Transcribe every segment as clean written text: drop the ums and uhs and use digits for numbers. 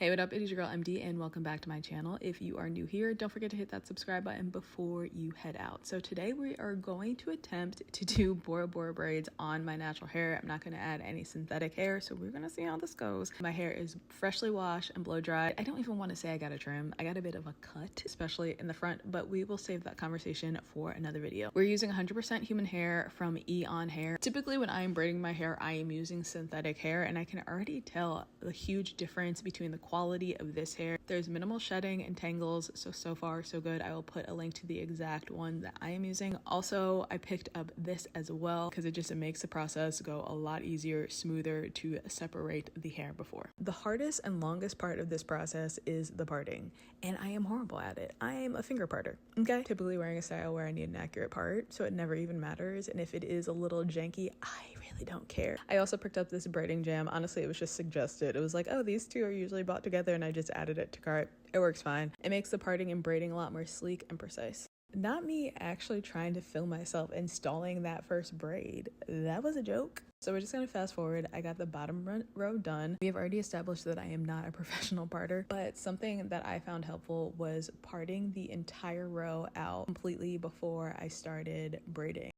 Hey, what up? It is your girl MD and welcome back to my channel. If you are new here, don't forget to hit that subscribe button before you head out. So today we are going to attempt to do Bora Bora braids on my natural hair. I'm not going to add any synthetic hair, so we're going to see how this goes. My hair is freshly washed and blow dried. I don't even want to say I got a trim. I got a bit of a cut, especially in the front, but we will save that conversation for another video. We're using 100% human hair from EayonHair. Typically when I am braiding my hair, I am using synthetic hair, and I can already tell the huge difference between the quality of this hair. There's minimal shedding and tangles, so far so good. I will put a link to the exact one that I am using. Also, I picked up this as well because it makes the process go a lot easier, smoother to separate the hair before. The hardest and longest part of this process is the parting, and I am horrible at it. I am a finger parter, okay? Typically wearing a style where I need an accurate part, so it never even matters, and if it is a little janky, I really don't care. I also picked up this braiding jam. Honestly, it was just suggested. It was like, oh, these two are usually bought together, and I just added it to cart. It works fine. It makes the parting and braiding a lot more sleek and precise. Not me actually trying to film myself installing that first braid. That was a joke. So we're just gonna fast forward. I got the bottom row done. We have already established that I am not a professional parter, but something that I found helpful was parting the entire row out completely before I started braiding.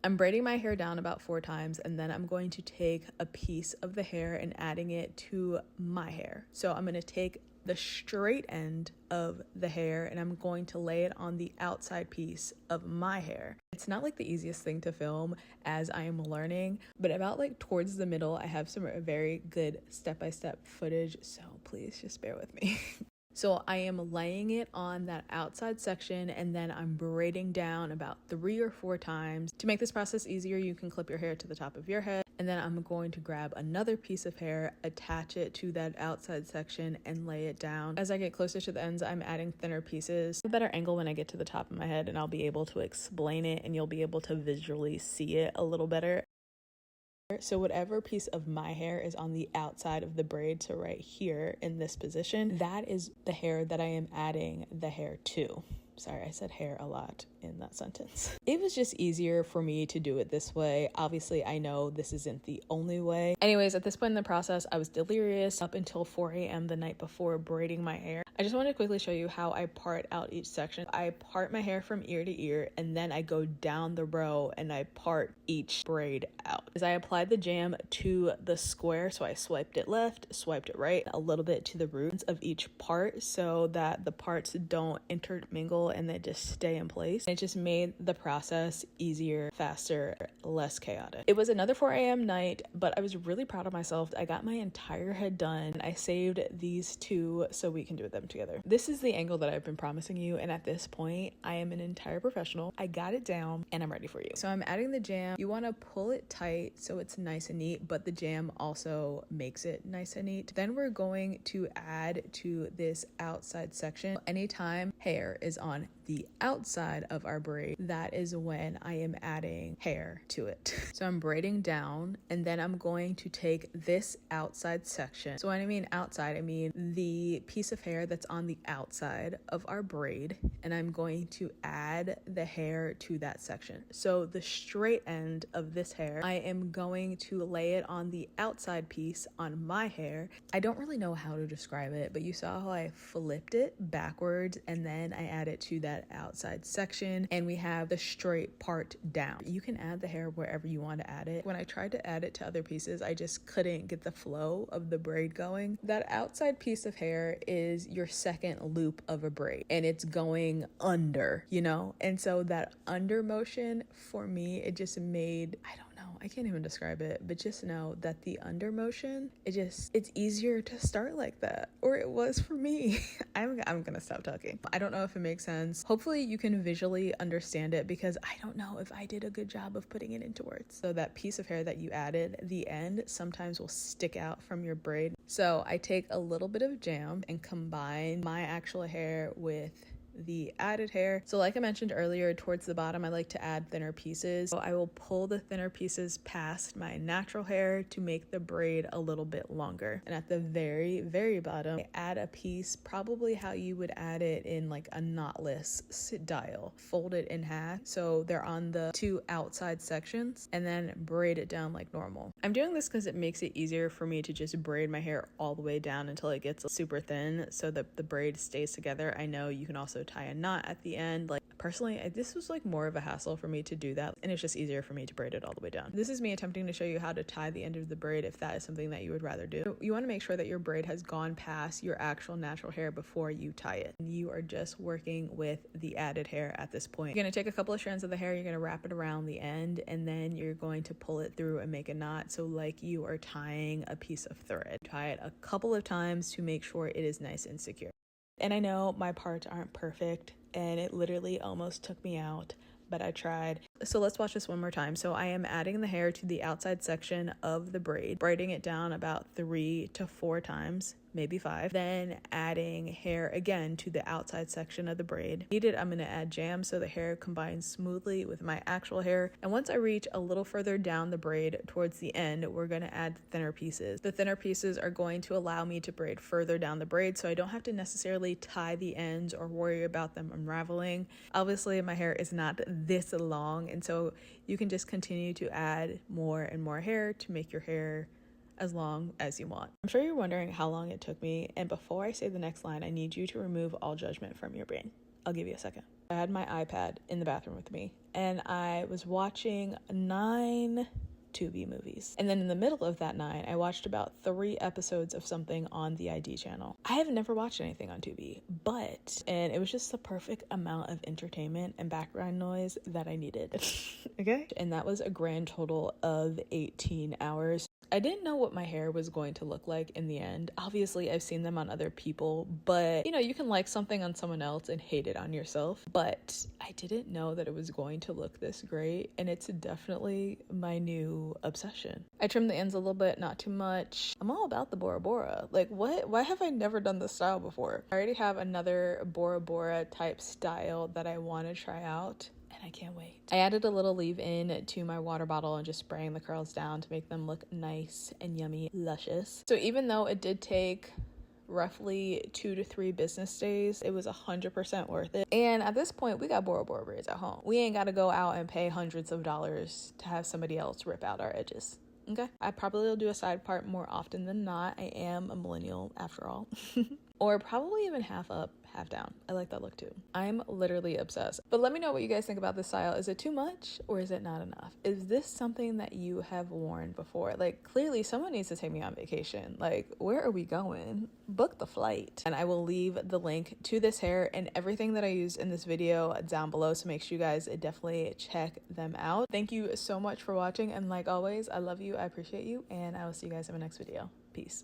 I'm braiding my hair down about 4 times, and then I'm going to take a piece of the hair and adding it to my hair. So I'm going to take the straight end of the hair and I'm going to lay it on the outside piece of my hair. It's not like the easiest thing to film as I am learning, but about like towards the middle, I have some very good step-by-step footage, so please just bear with me. So I am laying it on that outside section, and then I'm braiding down about 3 or 4 times. To make this process easier, you can clip your hair to the top of your head, and then I'm going to grab another piece of hair, attach it to that outside section, and lay it down. As I get closer to the ends, I'm adding thinner pieces. A better angle when I get to the top of my head, and I'll be able to explain it, and you'll be able to visually see it a little better. So whatever piece of my hair is on the outside of the braid, so right here in this position, that is the hair that I am adding the hair to. Sorry, I said hair a lot in that sentence. It was just easier for me to do it this way. Obviously, I know this isn't the only way. Anyways, at this point in the process, I was delirious up until 4 a.m. the night before braiding my hair. I just want to quickly show you how I part out each section. I part my hair from ear to ear, and then I go down the row and I part each braid out. As I applied the jam to the square, so I swiped it left, swiped it right, a little bit to the roots of each part so that the parts don't intermingle and they just stay in place. It just made the process easier, faster, less chaotic. It was another 4 a.m. night, but I was really proud of myself. I got my entire head done. I saved these 2 so we can do them together. This is the angle that I've been promising you, and at this point, I am an entire professional. I got it down, and I'm ready for you. So I'm adding the jam. You want to pull it tight so it's nice and neat, but the jam also makes it nice and neat. Then we're going to add to this outside section. Anytime hair is on the outside of our braid, that is when I am adding hair to it. So I'm braiding down, and then I'm going to take this outside section. So when I mean outside, I mean the piece of hair that's on the outside of our braid, and I'm going to add the hair to that section. So the straight end of this hair, I am going to lay it on the outside piece on my hair. I don't really know how to describe it, but you saw how I flipped it backwards and then I add it to that outside section, and we have the straight part down. You can add the hair wherever you want to add it. When I tried to add it to other pieces, I just couldn't get the flow of the braid going. That outside piece of hair is your second loop of a braid, and it's going under, you know? And so that under motion for me, it just made, I can't even describe it, but just know that the under motion, it's easier to start like that, or it was for me. I'm gonna stop talking. I don't know if it makes sense. Hopefully you can visually understand it, because I don't know if I did a good job of putting it into words. So that piece of hair that you added, the end sometimes will stick out from your braid. So I take a little bit of jam and combine my actual hair with the added hair. So like I mentioned earlier, towards the bottom I like to add thinner pieces. So I will pull the thinner pieces past my natural hair to make the braid a little bit longer. And at the very bottom, I add a piece, probably how you would add it in like a knotless style. Fold it in half so they're on the two outside sections, and then braid it down like normal. I'm doing this because it makes it easier for me to just braid my hair all the way down until it gets super thin so that the braid stays together. I know you can also tie a knot at the end. Like personally, this was like more of a hassle for me to do that, and it's just easier for me to braid it all the way down. This is me attempting to show you how to tie the end of the braid if that is something that you would rather do. So you want to make sure that your braid has gone past your actual natural hair before you tie it. You are just working with the added hair at this point. You're going to take a couple of strands of the hair, you're going to wrap it around the end, and then you're going to pull it through and make a knot. So like you are tying a piece of thread. Tie it a couple of times to make sure it is nice and secure. And I know my parts aren't perfect, and it literally almost took me out, but I tried. So let's watch this one more time. So I am adding the hair to the outside section of the braid, braiding it down about 3 to 4 times, maybe 5, then adding hair again to the outside section of the braid. Needed, I'm going to add jam so the hair combines smoothly with my actual hair. And once I reach a little further down the braid towards the end, we're going to add thinner pieces. The thinner pieces are going to allow me to braid further down the braid, so I don't have to necessarily tie the ends or worry about them unraveling. Obviously my hair is not this long, and so you can just continue to add more and more hair to make your hair as long as you want. I'm sure you're wondering how long it took me, and before I say the next line, I need you to remove all judgment from your brain. I'll give you a second. I had my iPad in the bathroom with me, and I was watching 9 Tubi movies. And then in the middle of that 9, I watched about 3 episodes of something on the ID channel. I have never watched anything on Tubi, and it was just the perfect amount of entertainment and background noise that I needed. Okay? And that was a grand total of 18 hours. I didn't know what my hair was going to look like in the end. Obviously, I've seen them on other people, but you know, you can like something on someone else and hate it on yourself. But I didn't know that it was going to look this great, and it's definitely my new obsession. I trimmed the ends a little bit, not too much. I'm all about the Bora Bora. Like what? Why have I never done this style before? I already have another Bora Bora type style that I want to try out, and I can't wait. I added a little leave-in to my water bottle and just spraying the curls down to make them look nice and yummy, luscious. So even though it did take roughly 2 to 3 business days, it was 100% worth it. And at this point, we got Bora Bora braids at home. We ain't got to go out and pay hundreds of dollars to have somebody else rip out our edges. Okay? I probably will do a side part more often than not. I am a millennial after all. Or probably even half up, half down. I like that look too. I'm literally obsessed. But let me know what you guys think about this style. Is it too much or is it not enough? Is this something that you have worn before? Like clearly someone needs to take me on vacation. Like where are we going? Book the flight. And I will leave the link to this hair and everything that I used in this video down below. So make sure you guys definitely check them out. Thank you so much for watching. And like always, I love you. I appreciate you. And I will see you guys in my next video. Peace.